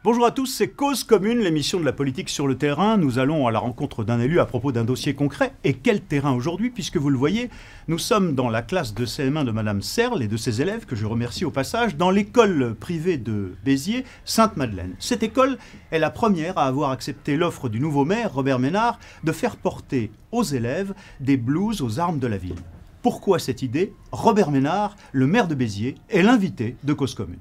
Bonjour à tous, c'est Cause Commune, l'émission de la politique sur le terrain. Nous allons à la rencontre d'un élu à propos d'un dossier concret. Et quel terrain aujourd'hui, puisque vous le voyez, nous sommes dans la classe de CM1 de Madame Serle et de ses élèves, que je remercie au passage, dans l'école privée de Béziers, Sainte-Madeleine. Cette école est la première à avoir accepté l'offre du nouveau maire, Robert Ménard, de faire porter aux élèves des blouses aux armes de la ville. Pourquoi cette idée? Robert Ménard, le maire de Béziers, est l'invité de Cause Commune.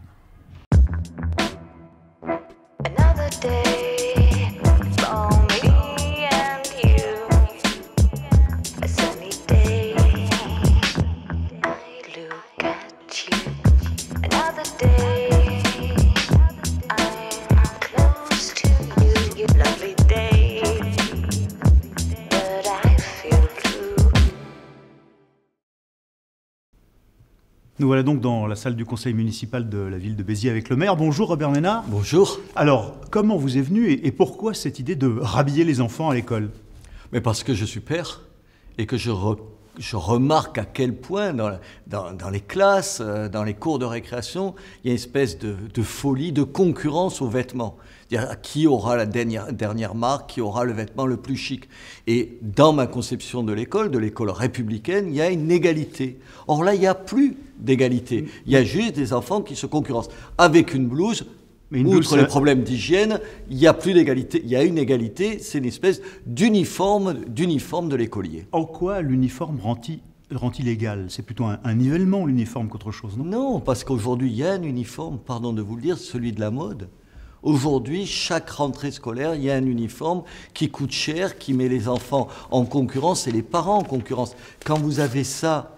Nous voilà donc dans la salle du conseil municipal de la ville de Béziers avec le maire. Bonjour Robert Ménard. Bonjour. Alors, comment vous est venue et pourquoi cette idée de rhabiller les enfants à l'école? Mais parce que je suis père et que je remarque à quel point dans les classes, dans les cours de récréation, il y a une espèce de folie, de concurrence aux vêtements. C'est-à-dire qui aura la dernière marque, qui aura le vêtement le plus chic. Et dans ma conception de l'école républicaine, il y a une égalité. Or là, il n'y a plus d'égalité. Il y a juste des enfants qui se concurrencent. Avec une blouse, outre les problèmes d'hygiène, il n'y a plus d'égalité. Il y a une égalité, c'est une espèce d'uniforme de l'écolier. En quoi l'uniforme rend-il égal? C'est plutôt un nivellement, l'uniforme, qu'autre chose, non? Non, parce qu'aujourd'hui, il y a un uniforme, pardon de vous le dire, celui de la mode. Aujourd'hui, chaque rentrée scolaire, il y a un uniforme qui coûte cher, qui met les enfants en concurrence et les parents en concurrence. Quand vous avez ça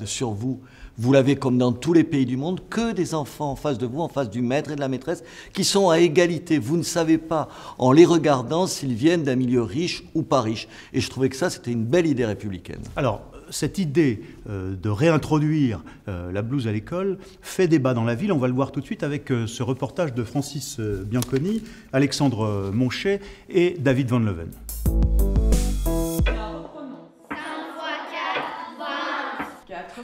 sur vous, vous l'avez comme dans tous les pays du monde, que des enfants en face de vous, en face du maître et de la maîtresse, qui sont à égalité. Vous ne savez pas, en les regardant, s'ils viennent d'un milieu riche ou pas riche. Et je trouvais que ça, c'était une belle idée républicaine. Alors, cette idée de réintroduire la blouse à l'école fait débat dans la ville. On va le voir tout de suite avec ce reportage de Francis Bianconi, Alexandre Monchet et David Van Leven.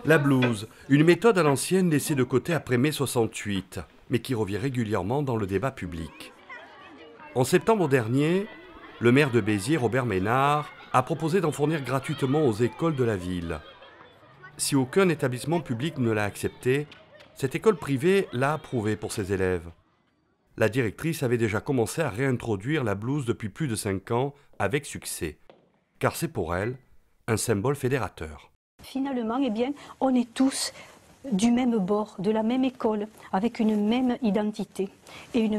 La blouse, une méthode à l'ancienne laissée de côté après mai 68, mais qui revient régulièrement dans le débat public. En septembre dernier, le maire de Béziers, Robert Ménard, a proposé d'en fournir gratuitement aux écoles de la ville. Si aucun établissement public ne l'a accepté, cette école privée l'a approuvé pour ses élèves. La directrice avait déjà commencé à réintroduire la blouse depuis plus de 5 ans avec succès, car c'est pour elle un symbole fédérateur. Finalement, eh bien, on est tous du même bord, de la même école, avec une même identité et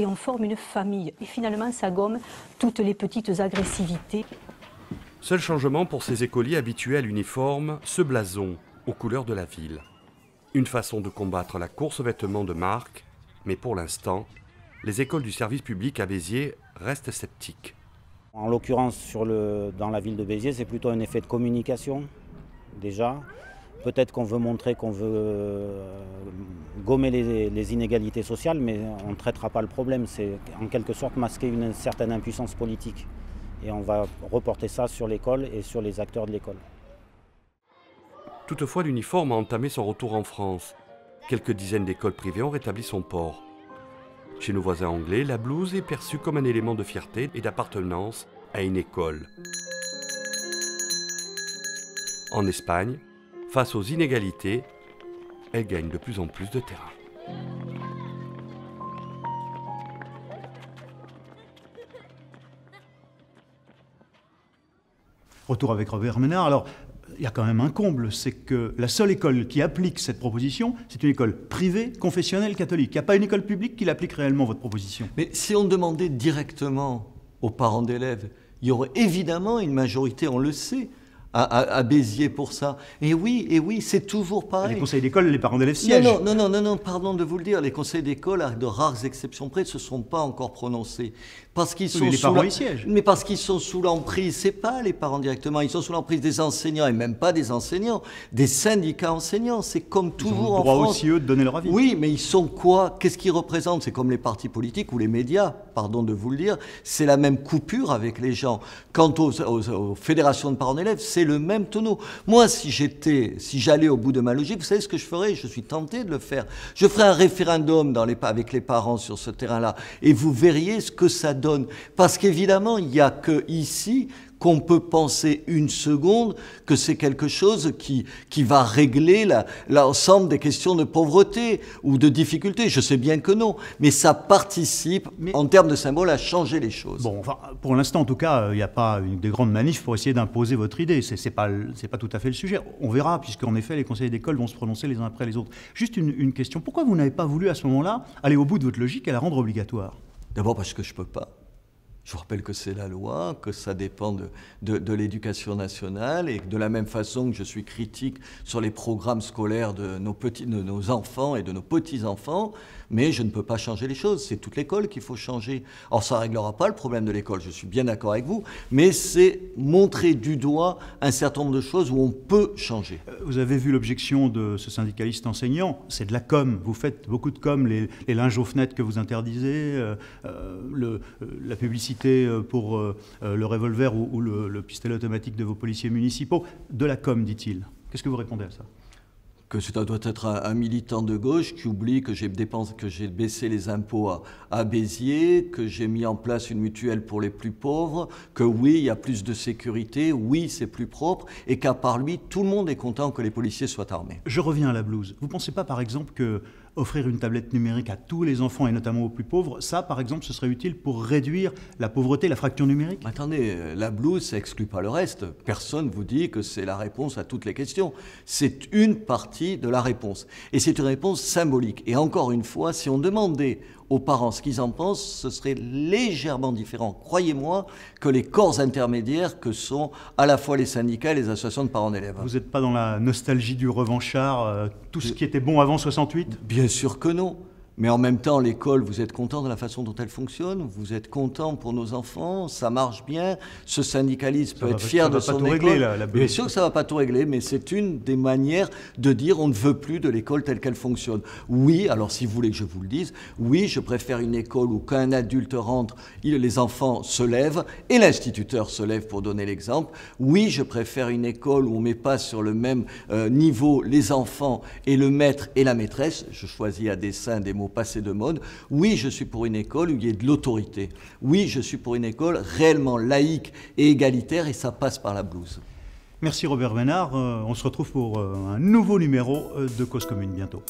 on forme une famille. Et finalement, ça gomme toutes les petites agressivités. Seul changement pour ces écoliers habitués à l'uniforme, ce blason aux couleurs de la ville. Une façon de combattre la course aux vêtements de marque, mais pour l'instant, les écoles du service public à Béziers restent sceptiques. En l'occurrence, dans la ville de Béziers, c'est plutôt un effet de communication, déjà. Peut-être qu'on veut montrer qu'on veut gommer les inégalités sociales, mais on ne traitera pas le problème. C'est en quelque sorte masquer une certaine impuissance politique. Et on va reporter ça sur l'école et sur les acteurs de l'école. Toutefois, l'uniforme a entamé son retour en France. Quelques dizaines d'écoles privées ont rétabli son port. Chez nos voisins anglais, la blouse est perçue comme un élément de fierté et d'appartenance à une école. En Espagne, face aux inégalités, elle gagne de plus en plus de terrain. Retour avec Robert Ménard. Alors, il y a quand même un comble, c'est que la seule école qui applique cette proposition, c'est une école privée, confessionnelle, catholique. Il n'y a pas une école publique qui l'applique réellement, votre proposition. Mais si on demandait directement aux parents d'élèves, il y aurait évidemment une majorité, on le sait, à Béziers pour ça. Et oui, c'est toujours pareil. Les conseils d'école, les parents d'élèves siègent. Non, pardon de vous le dire, les conseils d'école, à de rares exceptions près, ne se sont pas encore prononcés. Parce qu'ils sont les parents y siègent. Mais parce qu'ils sont sous l'emprise, c'est pas les parents directement, ils sont sous l'emprise des enseignants, et même pas des enseignants, des syndicats enseignants. C'est comme toujours en France. Ils ont le droit aussi, eux, de donner leur avis. Oui, mais ils sont quoi? Qu'est-ce qu'ils représentent? C'est comme les partis politiques ou les médias, pardon de vous le dire, c'est la même coupure avec les gens. Quant aux fédérations de parents d'élèves, c'est c'est le même tonneau. Moi, si j'allais au bout de ma logique, vous savez ce que je ferais? Je suis tenté de le faire. Je ferais un référendum avec les parents sur ce terrain-là, et vous verriez ce que ça donne. Parce qu'évidemment, il n'y a que ici qu'on peut penser une seconde que c'est quelque chose qui va régler l'ensemble des questions de pauvreté ou de difficulté. Je sais bien que non, mais ça participe, en termes de symbole, à changer les choses. Bon, enfin, pour l'instant, en tout cas, il n'y a pas des grandes manifs pour essayer d'imposer votre idée. C'est pas tout à fait le sujet. On verra, puisqu'en effet, les conseillers d'école vont se prononcer les uns après les autres. Juste une question. Pourquoi vous n'avez pas voulu, à ce moment-là, aller au bout de votre logique et la rendre obligatoire? D'abord parce que je ne peux pas. Je vous rappelle que c'est la loi, que ça dépend de l'éducation nationale, et de la même façon que je suis critique sur les programmes scolaires de nos enfants et de nos petits-enfants, mais je ne peux pas changer les choses. C'est toute l'école qu'il faut changer. Or, ça ne réglera pas le problème de l'école, je suis bien d'accord avec vous, mais c'est montrer du doigt un certain nombre de choses où on peut changer. Vous avez vu l'objection de ce syndicaliste enseignant, c'est de la com. Vous faites beaucoup de com, les linges aux fenêtres que vous interdisez, la publicité pour le revolver ou le pistolet automatique de vos policiers municipaux. De la com, dit-il. Qu'est-ce que vous répondez à ça? Que ça doit être un militant de gauche qui oublie que j'ai baissé les impôts à Béziers, que j'ai mis en place une mutuelle pour les plus pauvres, que oui, il y a plus de sécurité, oui, c'est plus propre, et qu'à part lui, tout le monde est content que les policiers soient armés. Je reviens à la blouse. Vous ne pensez pas, par exemple, que offrir une tablette numérique à tous les enfants, et notamment aux plus pauvres, ça, par exemple, ce serait utile pour réduire la pauvreté, la fracture numérique? Attendez, la blouse, ça exclut pas le reste. Personne ne vous dit que c'est la réponse à toutes les questions. C'est une partie de la réponse. Et c'est une réponse symbolique. Et encore une fois, si on demandait aux parents ce qu'ils en pensent, ce serait légèrement différent, croyez-moi, que les corps intermédiaires que sont à la fois les syndicats et les associations de parents d'élèves. Vous n'êtes pas dans la nostalgie du revanchard, tout ce qui était bon avant 68? Bien sûr que non. Mais en même temps, l'école, vous êtes content de la façon dont elle fonctionne, vous êtes content pour nos enfants, ça marche bien, ce syndicalisme peut être fier de son école. Bien sûr que ça ne va pas tout régler, mais c'est une des manières de dire on ne veut plus de l'école telle qu'elle fonctionne. Oui, alors si vous voulez que je vous le dise, oui, je préfère une école où quand un adulte rentre, les enfants se lèvent et l'instituteur se lève pour donner l'exemple. Oui, je préfère une école où on ne met pas sur le même niveau les enfants et le maître et la maîtresse. Je choisis à dessein des mots passé de mode. Oui, je suis pour une école où il y ait de l'autorité. Oui, je suis pour une école réellement laïque et égalitaire, et ça passe par la blouse. Merci Robert Ménard. On se retrouve pour un nouveau numéro de Cause Commune bientôt.